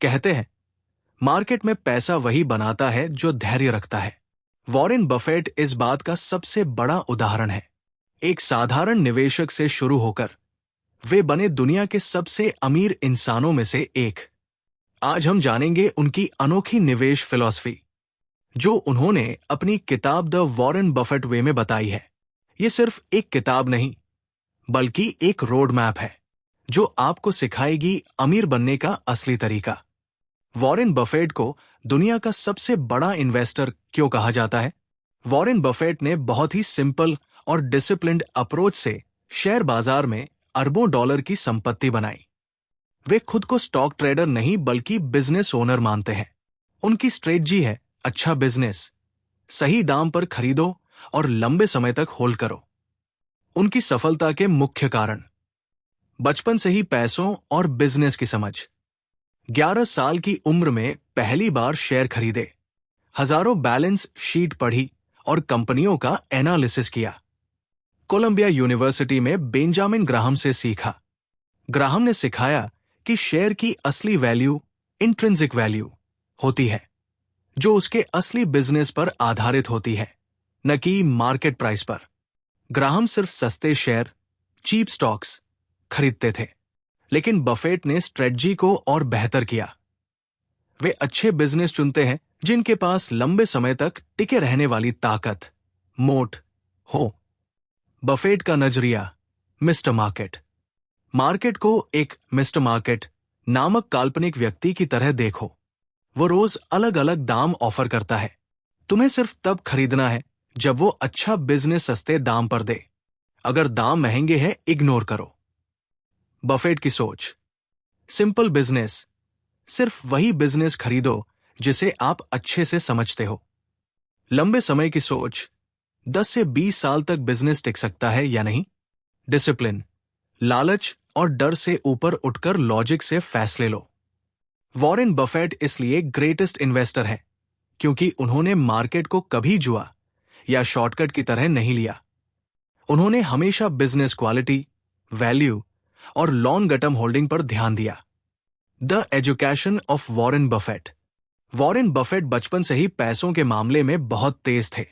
कहते हैं, मार्केट में पैसा वही बनाता है जो धैर्य रखता है। वॉरेन बफेट इस बात का सबसे बड़ा उदाहरण है। एक साधारण निवेशक से शुरू होकर वे बने दुनिया के सबसे अमीर इंसानों में से एक। आज हम जानेंगे उनकी अनोखी निवेश फिलॉसफी, जो उन्होंने अपनी किताब द वॉरेन बफेट वे में बताई है। ये सिर्फ एक किताब नहीं, बल्कि एक रोड मैप है जो आपको सिखाएगी अमीर बनने का असली तरीका। वॉरेन बफेट को दुनिया का सबसे बड़ा इन्वेस्टर क्यों कहा जाता है? वॉरेन बफेट ने बहुत ही सिंपल और डिसिप्लिन्ड अप्रोच से शेयर बाजार में अरबों डॉलर की संपत्ति बनाई। वे खुद को स्टॉक ट्रेडर नहीं बल्कि बिजनेस ओनर मानते हैं। उनकी स्ट्रेटजी है अच्छा बिजनेस, सही दाम पर खरीदो और लंबे समय तक होल्ड करो। उनकी सफलता के मुख्य कारण: बचपन से ही पैसों और बिजनेस की समझ। 11 साल की उम्र में पहली बार शेयर खरीदे, हजारों बैलेंस शीट पढ़ी और कंपनियों का एनालिसिस किया। कोलंबिया यूनिवर्सिटी में बेंजामिन ग्राहम से सीखा। ग्राहम ने सिखाया कि शेयर की असली वैल्यू इंट्रिंसिक वैल्यू होती है, जो उसके असली बिजनेस पर आधारित होती है, न कि मार्केट प्राइस पर। ग्राहम सिर्फ सस्ते शेयर, चीप स्टॉक्स खरीदते थे, लेकिन बफेट ने स्ट्रेटजी को और बेहतर किया। वे अच्छे बिजनेस चुनते हैं जिनके पास लंबे समय तक टिके रहने वाली ताकत, मोट हो। बफेट का नजरिया मिस्टर मार्केट। मार्केट को एक मिस्टर मार्केट नामक काल्पनिक व्यक्ति की तरह देखो। वो रोज अलग अलग दाम ऑफर करता है। तुम्हें सिर्फ तब खरीदना है जब वो अच्छा बिजनेस सस्ते दाम पर दे। अगर दाम महंगे हैं, इग्नोर करो। बफेट की सोच: सिंपल बिजनेस, सिर्फ वही बिजनेस खरीदो जिसे आप अच्छे से समझते हो। लंबे समय की सोच: 10 से 20 साल तक बिजनेस टिक सकता है या नहीं। डिसिप्लिन, लालच और डर से ऊपर उठकर लॉजिक से फैसले लो। वॉरेन बफेट इसलिए ग्रेटेस्ट इन्वेस्टर है क्योंकि उन्होंने मार्केट को कभी जुआ या शॉर्टकट की तरह नहीं लिया। उन्होंने हमेशा बिजनेस क्वालिटी, वैल्यू और लॉन्ग टर्म होल्डिंग पर ध्यान दिया। The education of Warren Buffett. Warren Buffett बचपन से ही पैसों के मामले में बहुत तेज थे।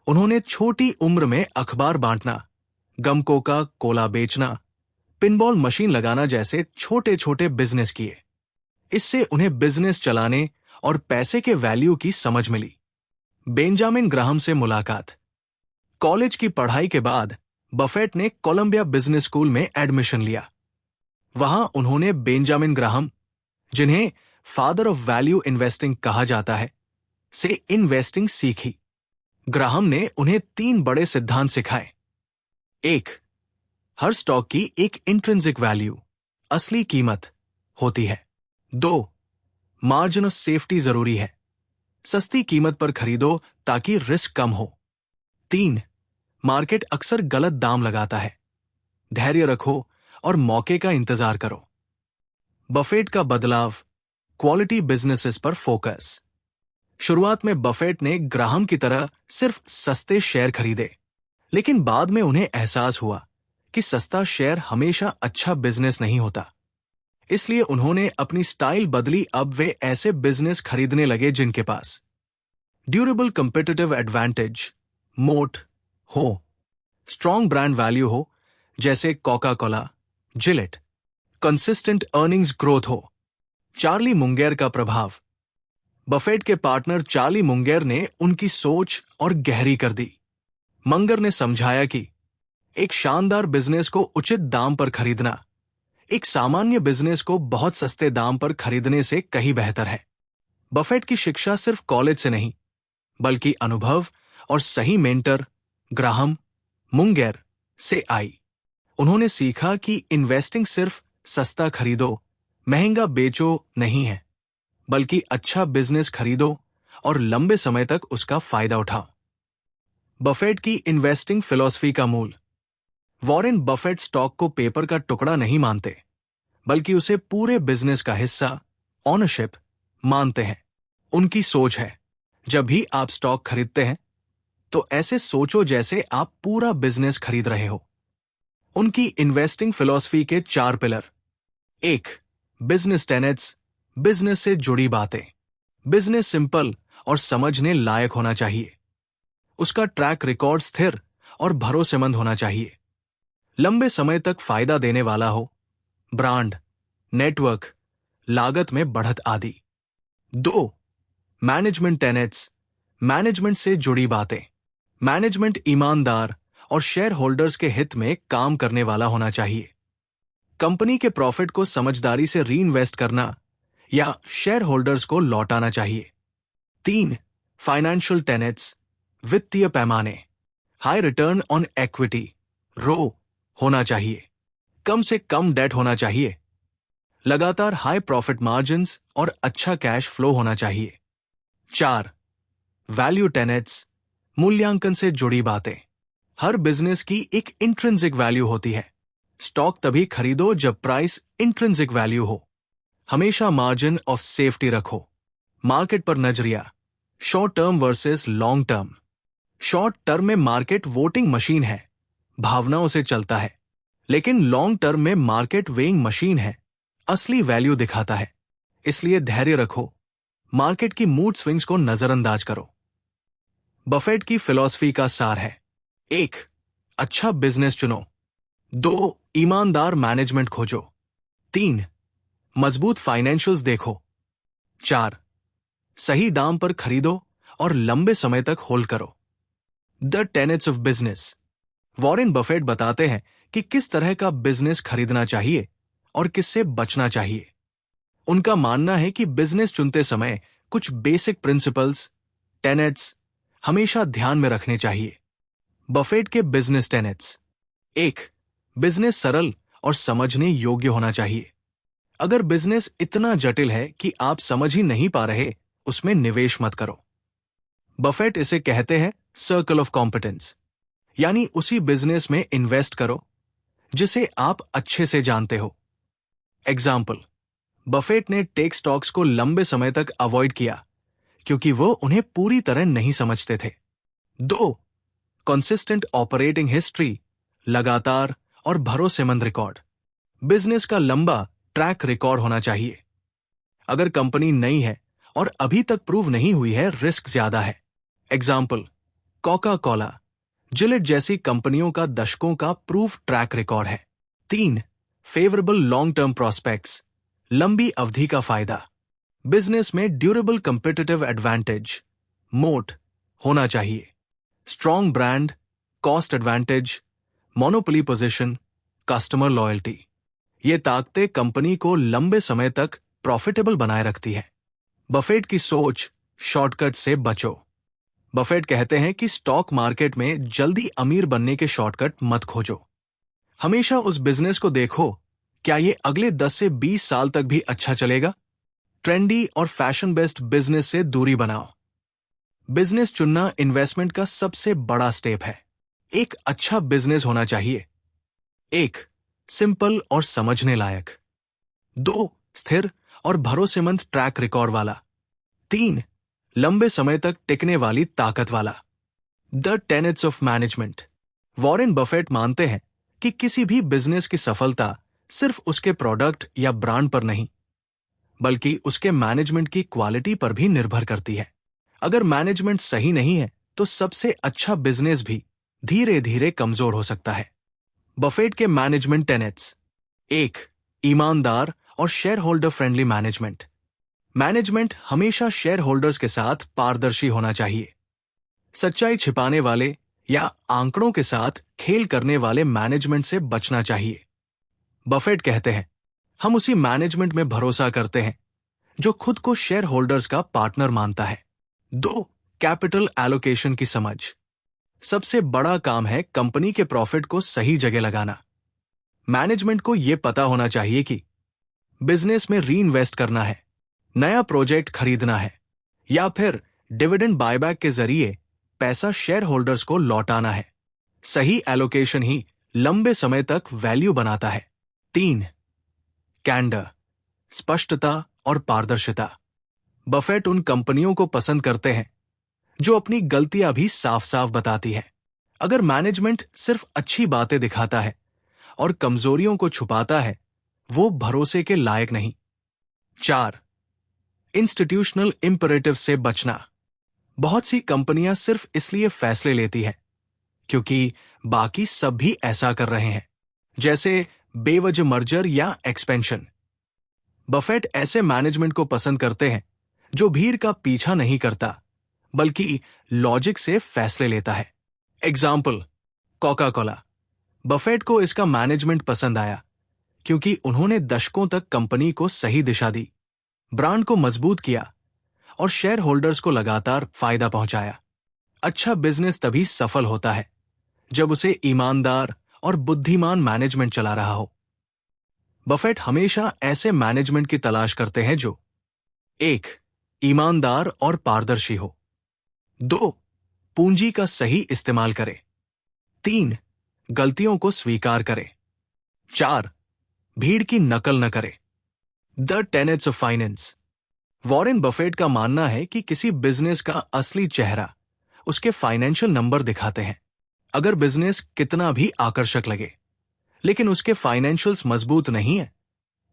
उन्होंने छोटी उम्र में अखबार बांटना, गम कोका कोला बेचना, पिनबॉल मशीन लगाना जैसे छोटे छोटे बिजनेस किए। इससे उन्हें बिजनेस चलाने और पैसे के वैल्यू की समझ मिली। बेंजामिन ग्राहम से मुलाकात। कॉलेज की पढ़ाई के बाद बफेट ने कोलंबिया बिजनेस स्कूल में एडमिशन लिया। वहां उन्होंने बेंजामिन ग्राहम, जिन्हें फादर ऑफ वैल्यू इन्वेस्टिंग कहा जाता है, से इन्वेस्टिंग सीखी। ग्राहम ने उन्हें 3 बड़े सिद्धांत सिखाए। 1. हर स्टॉक की एक इंट्रिंसिक वैल्यू, असली कीमत होती है। 2. मार्जिन ऑफ सेफ्टी जरूरी है, सस्ती कीमत पर खरीदो ताकि रिस्क कम हो। 3. मार्केट अक्सर गलत दाम लगाता है, धैर्य रखो और मौके का इंतजार करो। बफेट का बदलाव: क्वालिटी बिजनेसेस पर फोकस। शुरुआत में बफेट ने ग्राहम की तरह सिर्फ सस्ते शेयर खरीदे, लेकिन बाद में उन्हें एहसास हुआ कि सस्ता शेयर हमेशा अच्छा बिजनेस नहीं होता। इसलिए उन्होंने अपनी स्टाइल बदली। अब वे ऐसे बिजनेस खरीदने लगे जिनके पास ड्यूरेबल कंपिटिटिव एडवांटेज, मोट हो, स्ट्रॉन्ग ब्रांड वैल्यू हो, जैसे Coca Cola, Gillette, consistent earnings growth हो। चार्ली मुंगेर का प्रभाव। बफेट के पार्टनर चार्ली मुंगेर ने उनकी सोच और गहरी कर दी। मंगर ने समझाया कि एक शानदार बिजनेस को उचित दाम पर खरीदना एक सामान्य बिजनेस को बहुत सस्ते दाम पर खरीदने से कहीं बेहतर है। बफेट की शिक्षा सिर्फ कॉलेज से नहीं, बल्कि अनुभव और सही मेंटर ग्राहम, मुंगेर से आई। उन्होंने सीखा कि इन्वेस्टिंग सिर्फ सस्ता खरीदो, महंगा बेचो नहीं है, बल्कि अच्छा बिजनेस खरीदो और लंबे समय तक उसका फायदा उठाओ। बफेट की इन्वेस्टिंग फिलॉसफी का मूल: वॉरेन बफेट स्टॉक को पेपर का टुकड़ा नहीं मानते, बल्कि उसे पूरे बिजनेस का हिस्सा, ओनरशिप मानते हैं। उनकी सोच है, जब भी आप स्टॉक खरीदते हैं तो ऐसे सोचो जैसे आप पूरा बिजनेस खरीद रहे हो। उनकी इन्वेस्टिंग फिलॉसफी के 4 पिलर: 1. बिजनेस टेनेट्स, बिजनेस से जुड़ी बातें। बिजनेस सिंपल और समझने लायक होना चाहिए। उसका ट्रैक रिकॉर्ड स्थिर और भरोसेमंद होना चाहिए। लंबे समय तक फायदा देने वाला हो। ब्रांड, नेटवर्क, लागत में बढ़त आदि। 2. Management tenets. मैनेजमेंट से जुड़ी बातें। मैनेजमेंट ईमानदार और शेयर होल्डर्स के हित में काम करने वाला होना चाहिए। कंपनी के प्रॉफिट को समझदारी से रीइन्वेस्ट करना या शेयर होल्डर्स को लौटाना चाहिए। 3. Financial tenets. वित्तीय पैमाने। हाई रिटर्न ऑन इक्विटी, रो, होना चाहिए। कम से कम डेट होना चाहिए। लगातार हाई प्रॉफिट मार्जिन्स और अच्छा कैश फ्लो होना चाहिए। 4. Value tenets. मूल्यांकन से जुड़ी बातें। हर बिजनेस की एक इंट्रिंसिक वैल्यू होती है। स्टॉक तभी खरीदो जब प्राइस इंट्रिंसिक वैल्यू हो। हमेशा मार्जिन ऑफ सेफ्टी रखो। मार्केट पर नजरिया। Short term versus long term. Short term में मार्केट वोटिंग मशीन है, भावनाओं से चलता है। लेकिन लॉन्ग टर्म में मार्केट वेइंग मशीन है, असली वैल्यू दिखाता है। इसलिए धैर्य रखो। मार्केट की मूड स्विंग्स को नजरअंदाज करो। बफेट की फिलॉसफी का सार है। 1. अच्छा बिजनेस चुनो। 2. ईमानदार मैनेजमेंट खोजो। 3. मजबूत फाइनेंशियल्स देखो। 4. सही दाम पर खरीदो और लंबे समय तक होल्ड करो। The tenets of business. Warren Buffett बताते हैं कि किस तरह का बिजनेस खरीदना चाहिए और किससे बचना चाहिए। उनका मानना है कि बिजनेस चुनते समय कुछ बेसिक प्रिंसिपल्स, टेनेट्स हमेशा ध्यान में रखने चाहिए। बफेट के बिजनेस टेनेट्स। 1. बिजनेस सरल और समझने योग्य होना चाहिए। अगर बिजनेस इतना जटिल है कि आप समझ ही नहीं पा रहे, उसमें निवेश मत करो। बफेट इसे कहते हैं सर्कल ऑफ कॉम्पिटेंस, यानी उसी बिजनेस में इन्वेस्ट करो जिसे आप अच्छे से जानते हो। एग्जाम्पल, बफेट ने टेक स्टॉक्स को लंबे समय तक अवॉइड किया क्योंकि वो उन्हें पूरी तरह नहीं समझते थे। 2. Consistent operating history. लगातार और भरोसेमंद रिकॉर्ड। बिजनेस का लंबा ट्रैक रिकॉर्ड होना चाहिए। अगर कंपनी नई है और अभी तक प्रूव नहीं हुई है, रिस्क ज्यादा है। एग्जाम्पल, कोका कोला, जिलेट जैसी कंपनियों का दशकों का प्रूफ ट्रैक रिकॉर्ड है। 3. Favourable long term prospects. लंबी अवधि का फायदा। बिजनेस में ड्यूरेबल कंपिटिटिव एडवांटेज, मोट, होना चाहिए। Strong brand, cost advantage, monopoly position, customer loyalty. ये ताकतें कंपनी को लंबे समय तक प्रॉफिटेबल बनाए रखती है। बफेट की सोच, शॉर्टकट से बचो। बफेट कहते हैं कि स्टॉक मार्केट में जल्दी अमीर बनने के शॉर्टकट मत खोजो। हमेशा उस बिजनेस को देखो, क्या ये अगले 10 से 20 साल तक भी अच्छा चलेगा। ट्रेंडी और फैशन बेस्ड बिजनेस से दूरी बनाओ। बिजनेस चुनना इन्वेस्टमेंट का सबसे बड़ा स्टेप है। एक अच्छा बिजनेस होना चाहिए। 1. सिंपल और समझने लायक। 2. स्थिर और भरोसेमंद ट्रैक रिकॉर्ड वाला। 3. लंबे समय तक टिकने वाली ताकत वाला। The tenets of management. Warren Buffett मानते हैं कि किसी भी बिजनेस की सफलता सिर्फ उसके प्रोडक्ट या ब्रांड पर नहीं, बल्कि उसके मैनेजमेंट की क्वालिटी पर भी निर्भर करती है। अगर मैनेजमेंट सही नहीं है तो सबसे अच्छा बिजनेस भी धीरे धीरे कमजोर हो सकता है। बफेट के मैनेजमेंट टेनेट्स। 1. ईमानदार और share holder friendly management. Management हमेशा शेयर होल्डर्स के साथ पारदर्शी होना चाहिए। सच्चाई छिपाने वाले या आंकड़ों के साथ खेल करने वाले मैनेजमेंट से बचना चाहिए। बफेट कहते हैं, हम उसी मैनेजमेंट में भरोसा करते हैं जो खुद को शेयर होल्डर्स का पार्टनर मानता है। 2. कैपिटल एलोकेशन की समझ। सबसे बड़ा काम है कंपनी के प्रॉफिट को सही जगह लगाना। मैनेजमेंट को यह पता होना चाहिए कि बिजनेस में रीइन्वेस्ट करना है, नया प्रोजेक्ट खरीदना है, या फिर डिविडेंड बायबैक के जरिए पैसा शेयर होल्डर्स को लौटाना है। सही एलोकेशन ही लंबे समय तक वैल्यू बनाता है। 3. कैंडर, स्पष्टता और पारदर्शिता। बफेट उन कंपनियों को पसंद करते हैं जो अपनी गलतियां भी साफ साफ बताती है। अगर मैनेजमेंट सिर्फ अच्छी बातें दिखाता है और कमजोरियों को छुपाता है, वो भरोसे के लायक नहीं। 4. इंस्टीट्यूशनल इंपरेटिव से बचना। बहुत सी कंपनियां सिर्फ इसलिए फैसले लेती हैं क्योंकि बाकी सब भी ऐसा कर रहे हैं, जैसे बेवजह मर्जर या एक्सपेंशन। बफेट ऐसे मैनेजमेंट को पसंद करते हैं जो भीड़ का पीछा नहीं करता बल्कि लॉजिक से फैसले लेता है। Example, Coca Cola. बफेट को इसका मैनेजमेंट पसंद आया क्योंकि उन्होंने दशकों तक कंपनी को सही दिशा दी, ब्रांड को मजबूत किया और शेयर होल्डर्स को लगातार फायदा पहुंचाया। अच्छा बिजनेस तभी सफल होता है जब उसे ईमानदार और बुद्धिमान मैनेजमेंट चला रहा हो। बफेट हमेशा ऐसे मैनेजमेंट की तलाश करते हैं जो 1. ईमानदार और पारदर्शी हो, 2. पूंजी का सही इस्तेमाल करे, 3. गलतियों को स्वीकार करे, 4. भीड़ की नकल न करे। The tenets of finance. Warren Buffett का मानना है कि किसी बिजनेस का असली चेहरा उसके फाइनेंशियल नंबर दिखाते हैं। अगर बिजनेस कितना भी आकर्षक लगे लेकिन उसके फाइनेंशियल्स मजबूत नहीं है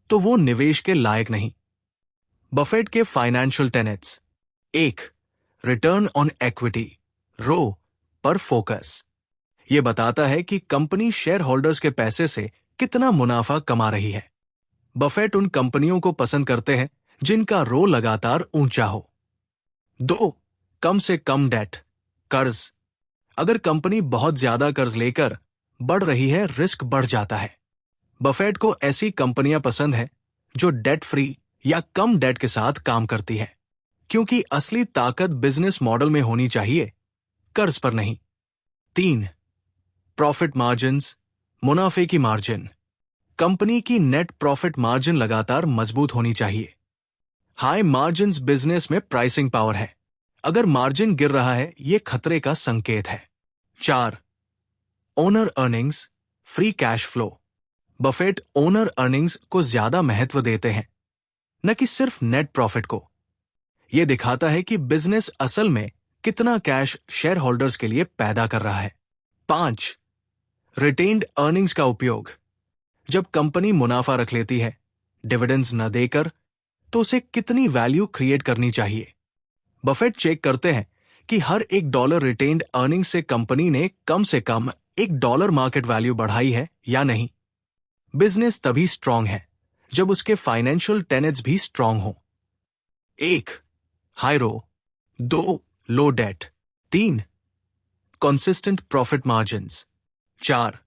तो वो निवेश के लायक नहीं। बफेट के financial tenets: 1. Return on equity, ROE पर फोकस। यह बताता है कि कंपनी शेयर होल्डर्स के पैसे से कितना मुनाफा कमा रही है। बफेट उन कंपनियों को पसंद करते हैं जिनका रो लगातार ऊंचा हो। 2. कम से कम डेट, कर्ज। अगर कंपनी बहुत ज्यादा कर्ज लेकर बढ़ रही है, रिस्क बढ़ जाता है। बफेट को ऐसी कंपनियां पसंद है जो डेट फ्री या कम डेट के साथ काम करती है, क्योंकि असली ताकत बिजनेस मॉडल में होनी चाहिए, कर्ज पर नहीं। 3. प्रॉफिट मार्जिन्स, मुनाफे की मार्जिन। कंपनी की नेट प्रॉफिट मार्जिन लगातार मजबूत होनी चाहिए। हाई मार्जिन्स बिजनेस में प्राइसिंग पावर है। अगर मार्जिन गिर रहा है, यह खतरे का संकेत है। 4. Owner earnings, free cash flow. Buffett owner earnings को ज्यादा महत्व देते हैं, न कि सिर्फ नेट प्रॉफिट को। यह दिखाता है कि बिजनेस असल में कितना कैश शेयर होल्डर्स के लिए पैदा कर रहा है। 5. रिटेन्ड अर्निंग्स का उपयोग। जब कंपनी मुनाफा रख लेती है डिविडेंड्स न देकर, तो उसे कितनी वैल्यू क्रिएट करनी चाहिए। बफेट चेक करते हैं कि हर $1 रिटेन्ड अर्निंग्स से कंपनी ने कम से कम $1 मार्केट वैल्यू बढ़ाई है या नहीं। बिजनेस तभी स्ट्रांग है जब उसके फाइनेंशियल टेनेट्स भी स्ट्रांग हो। 1. High ROE, 2. Low debt, 3. Consistent profit margins, 4.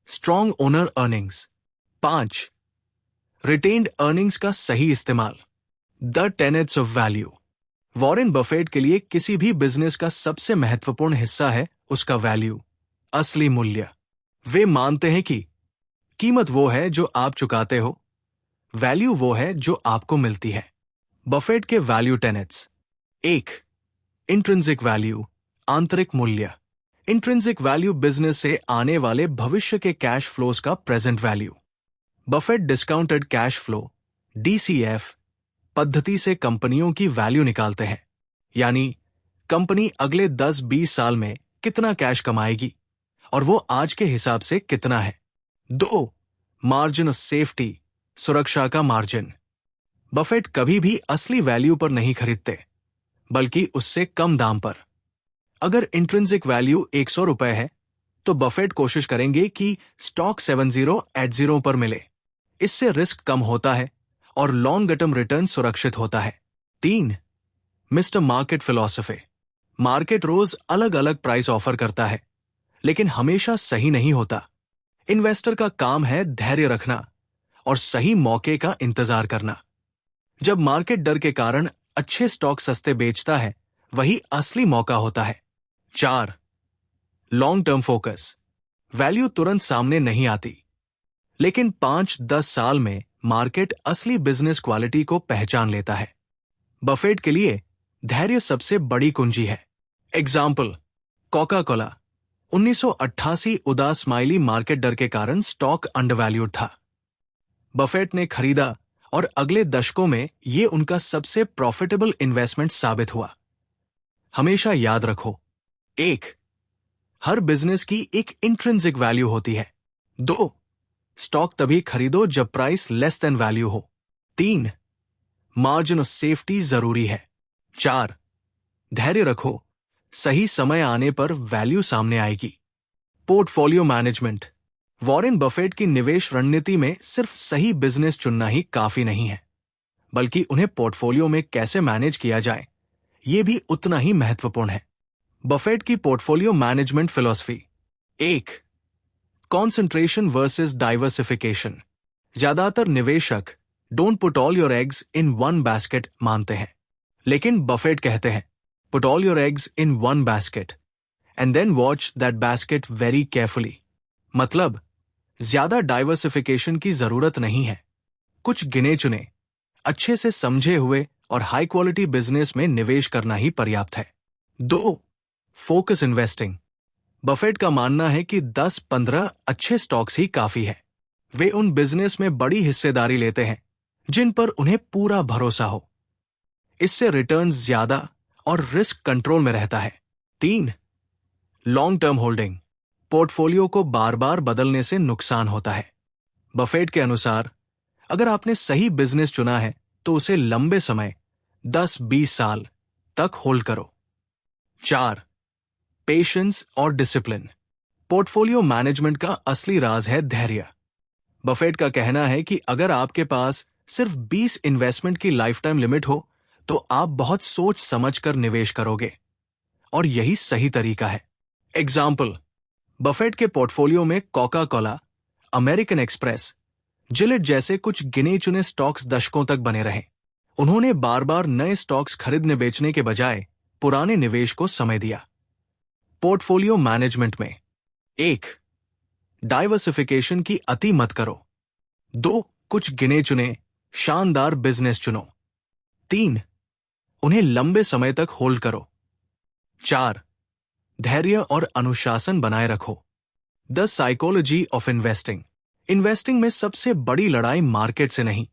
Strong owner earnings, 5. Retained earnings का सही इस्तेमाल। The tenets of value. Warren Buffett के लिए किसी भी बिजनेस का सबसे महत्वपूर्ण हिस्सा है उसका वैल्यू, असली मूल्य। वे मानते हैं कि कीमत वो है जो आप चुकाते हो, वैल्यू वो है जो आपको मिलती है। बफेट के वैल्यू टेनेट्स: 1. इंट्रिंसिक वैल्यू, आंतरिक मूल्य। इंट्रिंसिक वैल्यू बिजनेस से आने वाले भविष्य के कैश फ्लोज का present value. Buffett discounted cash flow, DCF पद्धति से कंपनियों की वैल्यू निकालते हैं, यानी कंपनी अगले 10-20 साल में कितना कैश कमाएगी और वो आज के हिसाब से कितना है। 2. मार्जिन ऑफ सेफ्टी, सुरक्षा का मार्जिन। बफेट कभी भी असली वैल्यू पर नहीं खरीदते बल्कि उससे कम दाम पर। अगर इंट्रिंसिक वैल्यू $100 है तो बफेट कोशिश करेंगे कि स्टॉक 7080 पर मिले। इससे रिस्क कम होता है और लॉन्ग टर्म रिटर्न सुरक्षित होता है। 3. Mister market philosophy. मार्केट रोज अलग अलग प्राइस ऑफर करता है, लेकिन हमेशा सही नहीं होता। इन्वेस्टर का काम है धैर्य रखना और सही मौके का इंतजार करना। जब मार्केट डर के कारण अच्छे स्टॉक सस्ते बेचता है, वही असली मौका होता है। 4. Long term focus. वैल्यू तुरंत सामने नहीं आती, लेकिन 5-10 साल में मार्केट असली बिजनेस क्वालिटी को पहचान लेता है। बफेट के लिए धैर्य सबसे बड़ी कुंजी है। Example, Coca Cola. 1988 उदास स्माइली मार्केट डर के कारण स्टॉक अंडरवैल्यूड था। बफेट ने खरीदा और अगले दशकों में यह उनका सबसे प्रॉफिटेबल इन्वेस्टमेंट साबित हुआ। हमेशा याद रखो, 1. हर बिजनेस की एक इंट्रिंसिक वैल्यू होती है। 2. स्टॉक तभी खरीदो जब प्राइस लेस देन वैल्यू हो। 3. मार्जिन ऑफ सेफ्टी जरूरी है। 4, धैर्य रखो, सही समय आने पर वैल्यू सामने आएगी। Portfolio management. वॉरेन बफेट की निवेश रणनीति में सिर्फ सही बिजनेस चुनना ही काफी नहीं है, बल्कि उन्हें पोर्टफोलियो में कैसे मैनेज किया जाए यह भी उतना ही महत्वपूर्ण है। बफेट की portfolio management philosophy. 1, concentration versus diversification. ज्यादातर निवेशक don't put all your eggs in one basket मानते हैं, लेकिन बफेट कहते हैं put all your eggs in one basket and then watch that basket very carefully. मतलब ज्यादा डाइवर्सिफिकेशन की जरूरत नहीं है, कुछ गिने चुने अच्छे से समझे हुए और हाई क्वालिटी बिजनेस में निवेश करना ही पर्याप्त है। 2, फोकस इन्वेस्टिंग। बफेट का मानना है कि 10-15 अच्छे स्टॉक्स ही काफी है। वे उन बिजनेस में बड़ी हिस्सेदारी लेते हैं जिन पर उन्हें पूरा भरोसा हो। इससे रिटर्न्स ज्यादा और रिस्क कंट्रोल में रहता है। 3, लॉन्ग टर्म होल्डिंग। पोर्टफोलियो को बार बार बदलने से नुकसान होता है। बफेट के अनुसार अगर आपने सही बिजनेस चुना है तो उसे लंबे समय 10-20 साल तक होल्ड करो। 4, पेशेंस और डिसिप्लिन। पोर्टफोलियो मैनेजमेंट का असली राज है धैर्य। बफेट का कहना है कि अगर आपके पास सिर्फ 20 इन्वेस्टमेंट की लाइफ टाइम लिमिट हो तो आप बहुत सोच समझकर निवेश करोगे, और यही सही तरीका है। एग्जाम्पल, बफेट के पोर्टफोलियो में Coca Cola, American express, Gillette जैसे कुछ गिने चुने स्टॉक्स दशकों तक बने रहे। उन्होंने बार बार नए स्टॉक्स खरीदने बेचने के बजाय पुराने निवेश को समय दिया। पोर्टफोलियो मैनेजमेंट में 1, डाइवर्सिफिकेशन की अति मत करो। 2, कुछ गिने चुने शानदार बिजनेस चुनो। 3, उन्हें लंबे समय तक होल्ड करो। 4, धैर्य और अनुशासन बनाए रखो। The psychology of investing. Investing में सबसे बड़ी लड़ाई मार्केट से नहीं,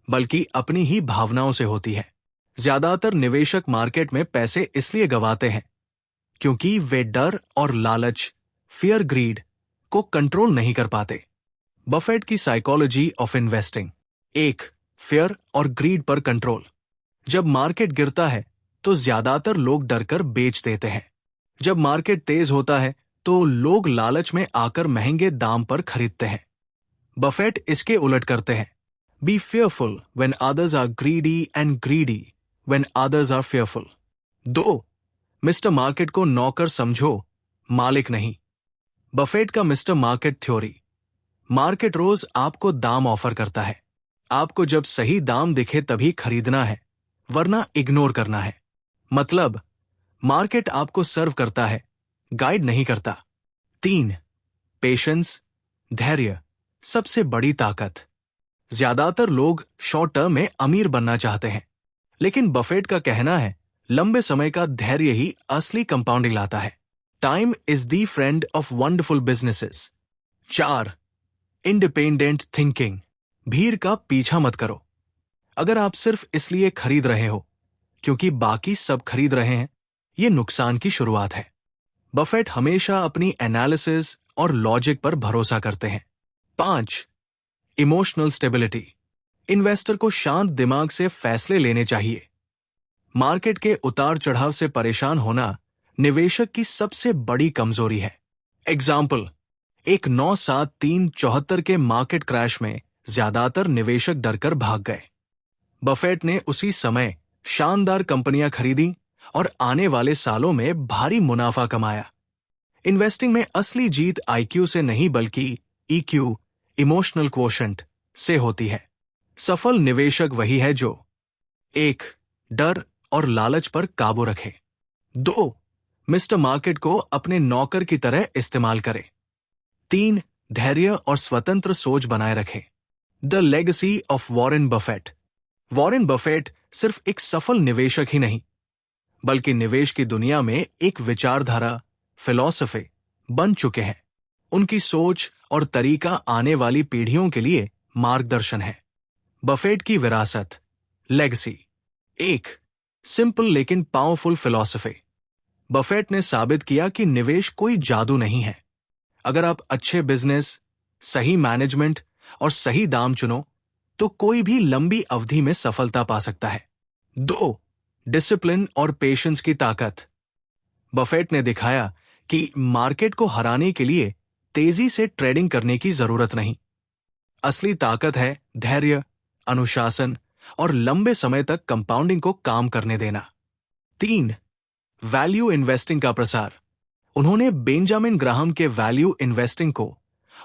बल्कि अपनी ही भावनाओं से होती है। ज्यादातर निवेशक मार्केट में पैसे इसलिए गंवाते हैं क्योंकि वे डर और लालच, फियर ग्रीड को कंट्रोल नहीं कर पाते। बफेट की साइकोलॉजी ऑफ इन्वेस्टिंग। 1, फियर और ग्रीड पर कंट्रोल। जब मार्केट गिरता है तो ज्यादातर लोग डरकर बेच देते हैं। जब मार्केट तेज होता है तो लोग लालच में आकर महंगे दाम पर खरीदते हैं। बफेट इसके उलट करते हैं। Be fearful when others are greedy and greedy when others are fearful. 2, mister market को नौकर समझो, मालिक नहीं। बफेट का मिस्टर मार्केट थ्योरी। मार्केट रोज आपको दाम ऑफर करता है। आपको जब सही दाम दिखे तभी खरीदना है, वरना इग्नोर करना है। मतलब मार्केट आपको सर्व करता है, गाइड नहीं करता। 3, पेशेंस, धैर्य सबसे बड़ी ताकत। ज्यादातर लोग शॉर्ट टर्म में अमीर बनना चाहते हैं, लेकिन बफेट का कहना है लंबे समय का धैर्य ही असली कंपाउंडिंग लाता है। Time is the friend of wonderful businesses. 4, independent thinking. भीड़ का पीछा मत करो। अगर आप सिर्फ इसलिए खरीद रहे हो क्योंकि बाकी सब खरीद रहे हैं, यह नुकसान की शुरुआत है। बफेट हमेशा अपनी एनालिसिस और लॉजिक पर भरोसा करते हैं। 5, इमोशनल स्टेबिलिटी। इन्वेस्टर को शांत दिमाग से फैसले लेने चाहिए। मार्केट के उतार चढ़ाव से परेशान होना निवेशक की सबसे बड़ी कमजोरी है। एग्जाम्पल, एक 9-7-3-74 के मार्केट क्रैश में ज्यादातर निवेशक डरकर भाग गए। बफेट ने उसी समय शानदार कंपनियां खरीदी और आने वाले सालों में भारी मुनाफा कमाया। इन्वेस्टिंग में असली जीत आईक्यू से नहीं बल्कि ईक्यू, इमोशनल क्वोशंट से होती है। सफल निवेशक वही है जो 1, डर और लालच पर काबू रखे। 2, मिस्टर मार्केट को अपने नौकर की तरह इस्तेमाल करे। 3, धैर्य और स्वतंत्र सोच बनाए रखे। The legacy of Warren Buffett. Warren Buffett सिर्फ एक सफल निवेशक ही नहीं, बल्कि निवेश की दुनिया में एक विचारधारा, फिलॉसफी बन चुके हैं। उनकी सोच और तरीका आने वाली पीढ़ियों के लिए मार्गदर्शन है। बफेट की विरासत, लेगेसी। 1, सिंपल लेकिन पावरफुल फिलॉसफी। बफेट ने साबित किया कि निवेश कोई जादू नहीं है। अगर आप अच्छे बिजनेस, सही मैनेजमेंट और सही दाम चुनो तो कोई भी लंबी अवधि में सफलता पा सकता है। 2. डिसिप्लिन और पेशेंस की ताकत। बफेट ने दिखाया कि मार्केट को हराने के लिए तेजी से ट्रेडिंग करने की जरूरत नहीं। असली ताकत है धैर्य, अनुशासन और लंबे समय तक कंपाउंडिंग को काम करने देना। 3. वैल्यू इन्वेस्टिंग का प्रसार। उन्होंने बेंजामिन ग्राहम के वैल्यू इन्वेस्टिंग को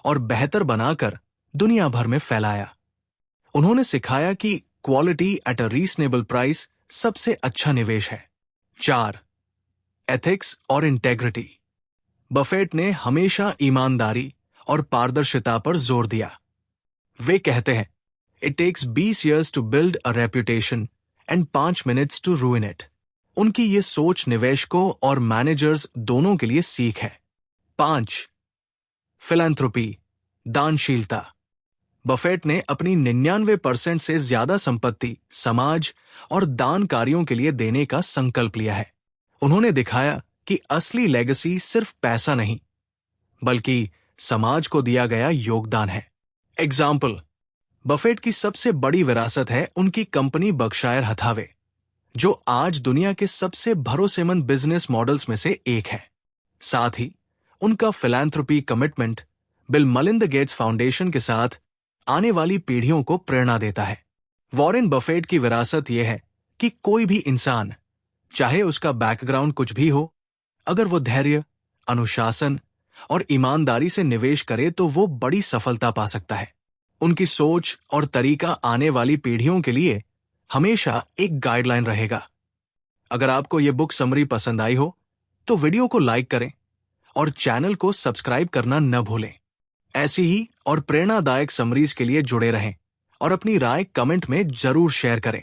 और बेहतर बनाकर दुनिया भर में फैलाया। उन्होंने सिखाया कि quality at a reasonable price सबसे अच्छा निवेश है। 4. एथिक्स और इंटेग्रिटी। बफेट ने हमेशा ईमानदारी और पारदर्शिता पर जोर दिया। वे कहते हैं, it takes 20 years to build a reputation and 5 minutes to ruin it. उनकी ये सोच निवेशकों और मैनेजर्स दोनों के लिए सीख है। 5. फिलैंथ्रोपी, दानशीलता। बफेट ने अपनी 99% से ज्यादा संपत्ति समाज और दान कार्यों के लिए देने का संकल्प लिया है। उन्होंने दिखाया कि असली लेगेसी सिर्फ पैसा नहीं, बल्कि समाज को दिया गया योगदान है। एग्जाम्पल, बफेट की सबसे बड़ी विरासत है उनकी कंपनी बर्कशायर हथावे, जो आज दुनिया के सबसे भरोसेमंद बिजनेस मॉडल्स में से एक है। साथ ही उनका philanthropy commitment Bill Melinda Gates Foundation के साथ आने वाली पीढ़ियों को प्रेरणा देता है। वॉरेन बफेट की विरासत यह है कि कोई भी इंसान, चाहे उसका बैकग्राउंड कुछ भी हो, अगर वो धैर्य, अनुशासन और ईमानदारी से निवेश करे तो वो बड़ी सफलता पा सकता है। उनकी सोच और तरीका आने वाली पीढ़ियों के लिए हमेशा एक गाइडलाइन रहेगा। अगर आपको ये बुक समरी पसंद आई हो तो वीडियो को लाइक करें और चैनल को सब्सक्राइब करना न भूलें। ऐसी ही और प्रेरणादायक समरीज के लिए जुड़े रहें और अपनी राय कमेंट में जरूर शेयर करें।